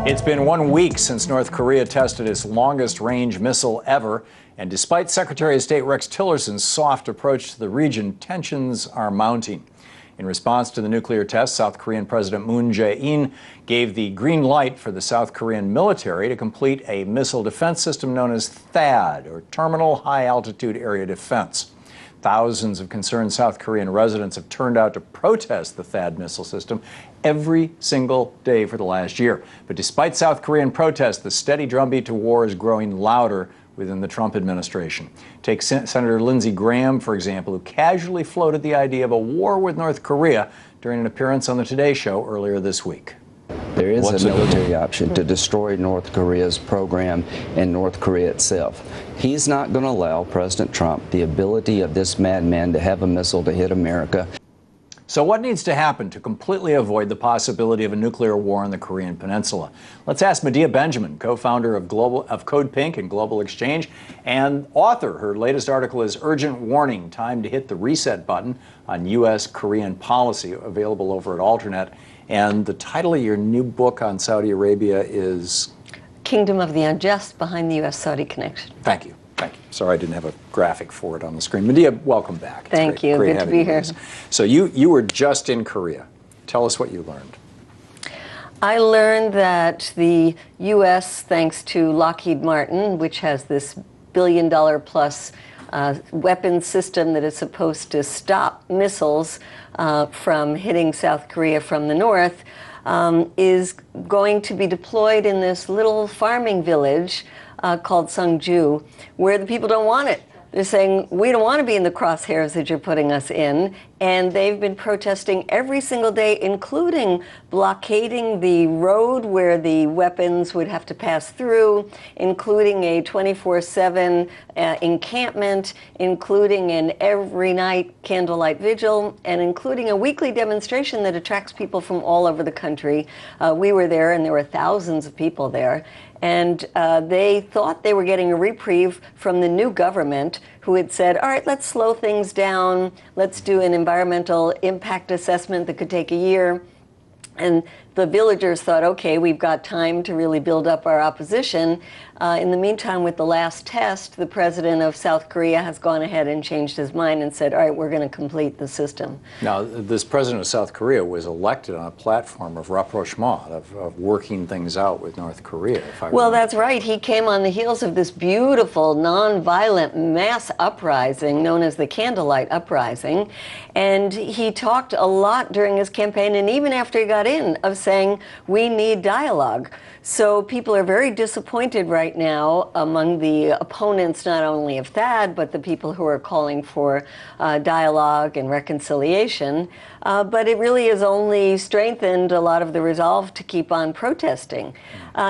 It's been 1 week since North Korea tested its longest-range missile ever, and despite Secretary of State Rex Tillerson's soft approach to the region, tensions are mounting. In response to the nuclear test, South Korean President Moon Jae-in gave the green light for the South Korean military to complete a missile defense system known as THAAD, or Terminal High Altitude Area Defense. Thousands of concerned South Korean residents have turned out to protest the THAAD missile system every single day for the last year. But despite South Korean protests, the steady drumbeat to war is growing louder within the Trump administration. Take Senator Lindsey Graham, for example, who casually floated the idea of a war with North Korea during an appearance on the Today Show earlier this week. There is a military option to destroy North Korea's program and North Korea itself. He's not going to allow President Trump the ability of this madman to have a missile to hit America. So what needs to happen to completely avoid the possibility of a nuclear war on the Korean Peninsula? Let's ask Medea Benjamin, co-founder of Code Pink and Global Exchange, and author. Her latest article is Urgent Warning, Time to Hit the Reset Button on U.S.-Korean Policy, available over at Alternet. And the title of your new book on Saudi Arabia is? Kingdom of the Unjust, Behind the U.S.-Saudi Connection. Thank you. Thank you. Sorry I didn't have a graphic for it on the screen. Medea, welcome back. Thank you. Good to be here. So you were just in Korea. Tell us what you learned. I learned that the U.S., thanks to Lockheed Martin, which has this billion-dollar-plus weapons system that is supposed to stop missiles from hitting South Korea from the north, is going to be deployed in this little farming village called Sungju, where the people don't want it. They're saying, we don't want to be in the crosshairs that you're putting us in. And they've been protesting every single day, including blockading the road where the weapons would have to pass through, including a 24/7 encampment, including an every night candlelight vigil, and including a weekly demonstration that attracts people from all over the country. We were there, and there were thousands of people there. And they thought they were getting a reprieve from the new government, who had said, all right, let's slow things down. Let's do an environmental impact assessment that could take a year. And the villagers thought, okay, we've got time to really build up our opposition. In the meantime, with the last test, the president of South Korea has gone ahead and changed his mind and said, all right, we're going to complete the system. Now, this president of South Korea was elected on a platform of rapprochement, of working things out with North Korea. Well, that's right. He came on the heels of this beautiful, nonviolent mass uprising known as the Candlelight Uprising. And he talked a lot during his campaign, and even after he got in, of saying, we need dialogue. So people are very disappointed right now among the opponents, not only of THAAD, but the people who are calling for dialogue and reconciliation. But it really has only strengthened a lot of the resolve to keep on protesting.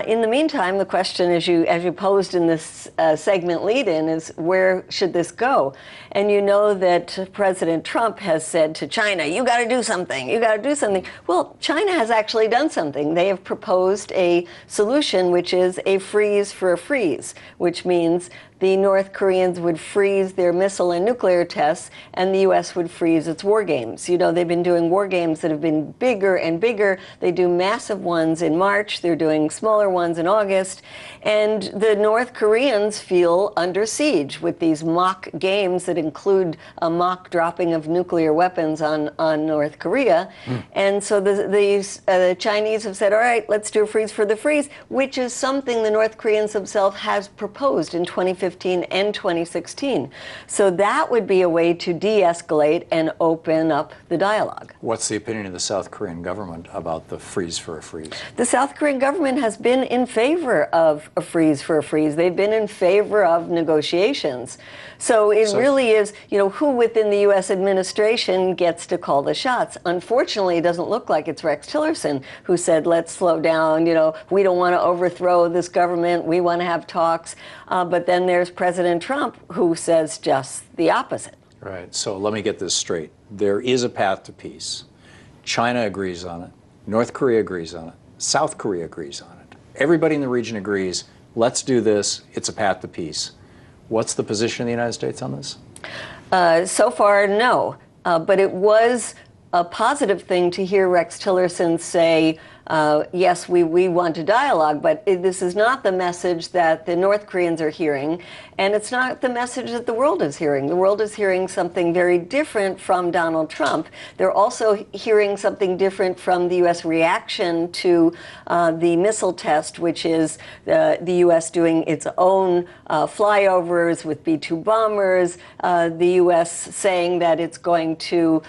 In the meantime, the question, as you posed in this segment lead-in, is where should this go? And you know that President Trump has said to China, you got to do something, you got to do something. Well, China has actually done something. They have proposed a solution, which is a freeze for a freeze, which means the North Koreans would freeze their missile and nuclear tests, and the U.S. would freeze its war games. You know, they've been doing war games that have been bigger and bigger. They do massive ones in March. They're doing smaller ones in August. And the North Koreans feel under siege with these mock games that include a mock dropping of nuclear weapons on North Korea. And so the Chinese have said, all right, let's do a freeze for the freeze, which is something the North Koreans themselves has proposed in 2015 and 2016. So that would be a way to de-escalate and open up the dialogue. What's the opinion of the South Korean government about the freeze for a freeze? The South Korean government has been in favor of a freeze for a freeze. They've been in favor of negotiations. So it really is, you know, who within the U.S. administration gets to call the shots. Unfortunately, it doesn't look like it's Rex Tillerson who said, let's slow down, you know, we don't want to overthrow this government, we want to have talks. But then there's President Trump who says just the opposite. Right. So let me get this straight. There is a path to peace. China agrees on it. North Korea agrees on it. South Korea agrees on it. Everybody in the region agrees, let's do this. It's a path to peace. What's the position of the United States on this? So far, no. But it was a positive thing to hear Rex Tillerson say, yes, we want to dialogue, but this is not the message that the North Koreans are hearing, and it's not the message that the world is hearing. The world is hearing something very different from Donald Trump. They're also hearing something different from the U.S. reaction to the missile test, which is the U.S. doing its own flyovers with B-2 bombers, the U.S. saying that it's going to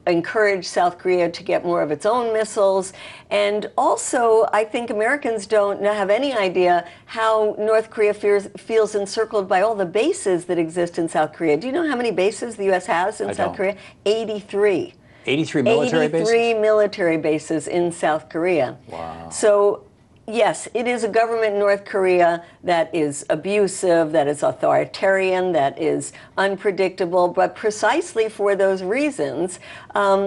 encourage South Korea to get more of its own missiles. And also, I think Americans don't have any idea how North Korea feels encircled by all the bases that exist in South Korea. Do you know how many bases the U.S. has in South Korea? 83. 83 military bases? 83 military bases in South Korea. Wow. So, yes, it is a government in North Korea that is abusive, that is authoritarian, that is unpredictable, but precisely for those reasons,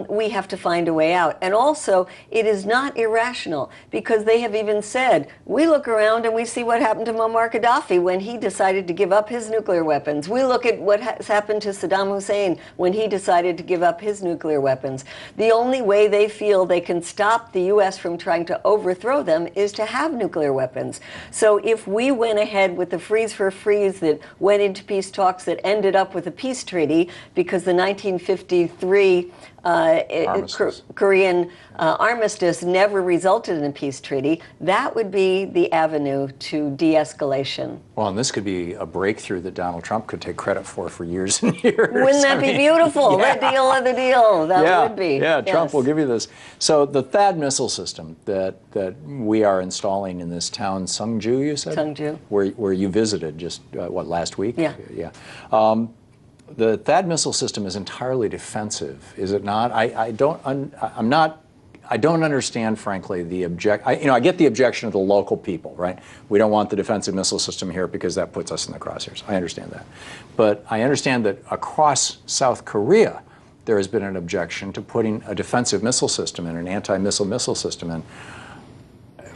we have to find a way out. And also, it is not irrational, because they have even said, we look around and we see what happened to Muammar Gaddafi when he decided to give up his nuclear weapons. We look at what has happened to Saddam Hussein when he decided to give up his nuclear weapons. The only way they feel they can stop the U.S. from trying to overthrow them is to have nuclear weapons. So if we went ahead with the freeze for freeze that went into peace talks that ended up with a peace treaty, because the 1953 Korean armistice never resulted in a peace treaty, that would be the avenue to de-escalation. Well, and this could be a breakthrough that Donald Trump could take credit for years and years. Wouldn't that be beautiful? Yeah. The deal of the deal. That would be. Yeah, Yes. Trump will give you this. So the THAAD missile system that we are installing in this town, Sungju, you said? Sungju. Where you visited just, last week? Yeah. Yeah. The THAAD missile system is entirely defensive, is it not? I don't understand, frankly, I get the objection of the local people, right? We don't want the defensive missile system here because that puts us in the crosshairs. I understand that. But I understand that across South Korea, there has been an objection to putting a defensive missile system in, an anti-missile missile system in,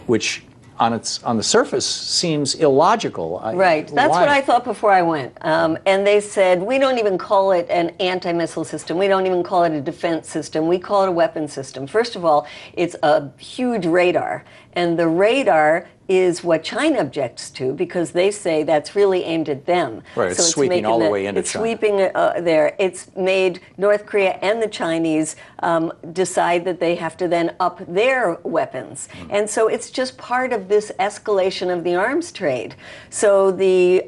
which on the surface seems illogical. Right. That's Why? what I thought before I went. And they said, we don't even call it an anti-missile system. We don't even call it a defense system. We call it a weapon system. First of all, it's a huge radar. And the radar is what China objects to, because they say that's really aimed at them. Right, it's sweeping all the way into China. It's sweeping there. It's made North Korea and the Chinese decide that they have to then up their weapons. And so it's just part of this escalation of the arms trade. So the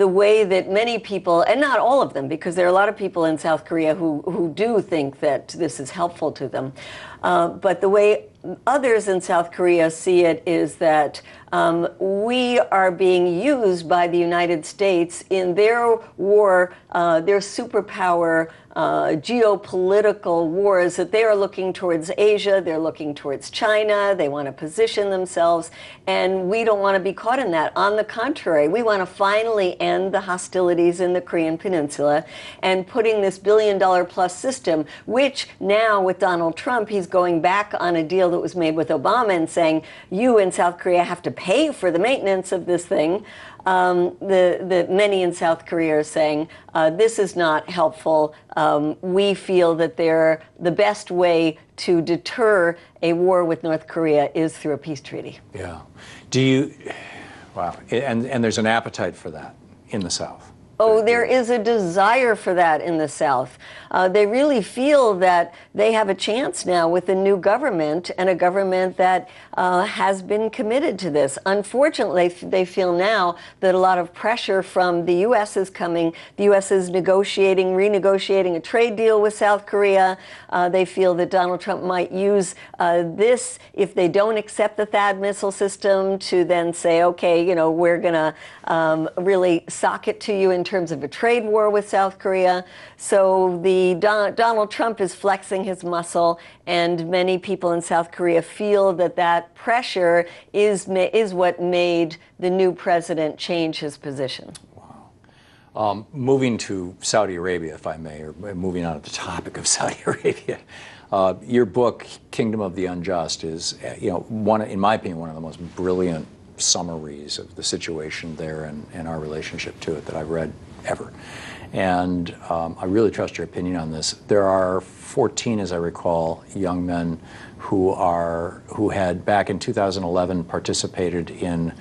way that many people, and not all of them, because there are a lot of people in South Korea who do think that this is helpful to them, but the way others in South Korea see it is that we are being used by the United States in their war, their superpower geopolitical wars, that they are looking towards Asia, they're looking towards China, they want to position themselves, and we don't want to be caught in that. On the contrary, we want to finally end the hostilities in the Korean Peninsula, and putting this billion-dollar-plus system, which now with Donald Trump, he's going back on a deal that was made with Obama and saying, you in South Korea have to pay for the maintenance of this thing. The many in South Korea are saying, this is not helpful. We feel that the best way to deter a war with North Korea is through a peace treaty. Yeah. Wow. And there's an appetite for that in the South. Oh, there is a desire for that in the South. They really feel that they have a chance now with a new government, and a government that has been committed to this. Unfortunately, they feel now that a lot of pressure from the U.S. is coming. The U.S. is renegotiating a trade deal with South Korea. They feel that Donald Trump might use this, if they don't accept the THAAD missile system, to then say, okay, we're going to really sock it to you in terms of a trade war with South Korea. So Donald Trump is flexing his muscle, and many people in South Korea feel that pressure is what made the new president change his position. Wow. Moving to Saudi Arabia, if I may, or moving on to the topic of Saudi Arabia. Your book, Kingdom of the Unjust, is, in my opinion, one of the most brilliant summaries of the situation there and our relationship to it that I've read ever. And I really trust your opinion on this. There are 14, as I recall, young men who had back in 2011 participated in.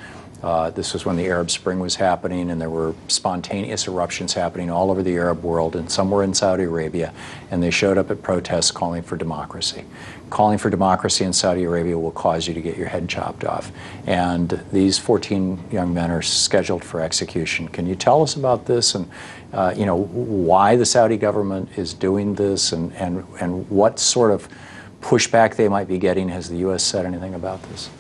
This was when the Arab Spring was happening, and there were spontaneous eruptions happening all over the Arab world, and some were in Saudi Arabia, and they showed up at protests calling for democracy. Calling for democracy in Saudi Arabia will cause you to get your head chopped off. And these 14 young men are scheduled for execution. Can you tell us about this, and why the Saudi government is doing this, and what sort of pushback they might be getting? Has the U.S. said anything about this?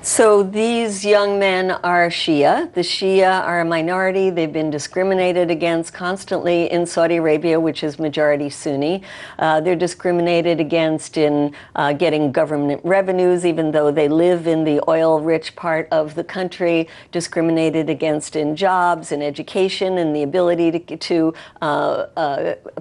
So these young men are Shia. The Shia are a minority. They've been discriminated against constantly in Saudi Arabia, which is majority Sunni. They're discriminated against in getting government revenues, even though they live in the oil-rich part of the country, discriminated against in jobs and education and the ability to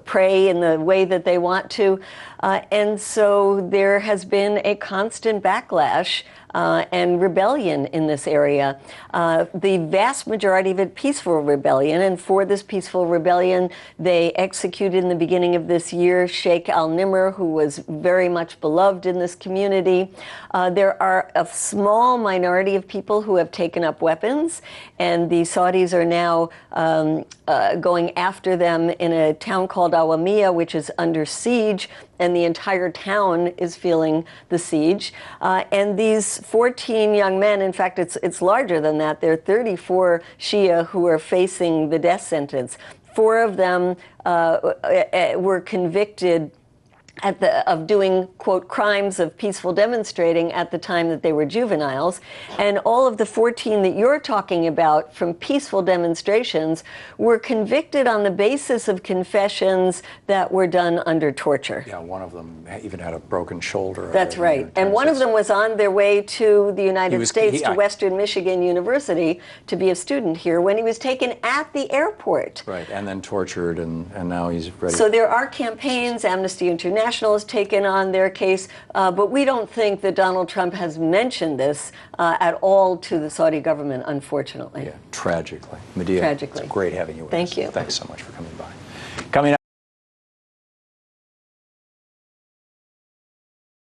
pray in the way that they want to. And so there has been a constant backlash and rebellion in this area. The vast majority of it peaceful rebellion, and for this peaceful rebellion, they executed in the beginning of this year Sheikh al-Nimr, who was very much beloved in this community. There are a small minority of people who have taken up weapons, and the Saudis are now going after them in a town called Awamiya, which is under siege, and the entire town is feeling the siege. And these 14 young men, in fact, it's larger than that. There are 34 Shia who are facing the death sentence. 4 of them were convicted of doing, quote, crimes of peaceful demonstrating at the time that they were juveniles. And all of the 14 that you're talking about from peaceful demonstrations were convicted on the basis of confessions that were done under torture. Yeah, one of them even had a broken shoulder. That's right. And one of them was on their way to the United States, to Western Michigan University, to be a student here when he was taken at the airport. Right, and then tortured, and now he's ready. So there are campaigns. Amnesty International has taken on their case, but we don't think that Donald Trump has mentioned this at all to the Saudi government, unfortunately. Yeah, tragically. Medea, tragically. It's great having you with us. Thank you. Thanks so much for coming.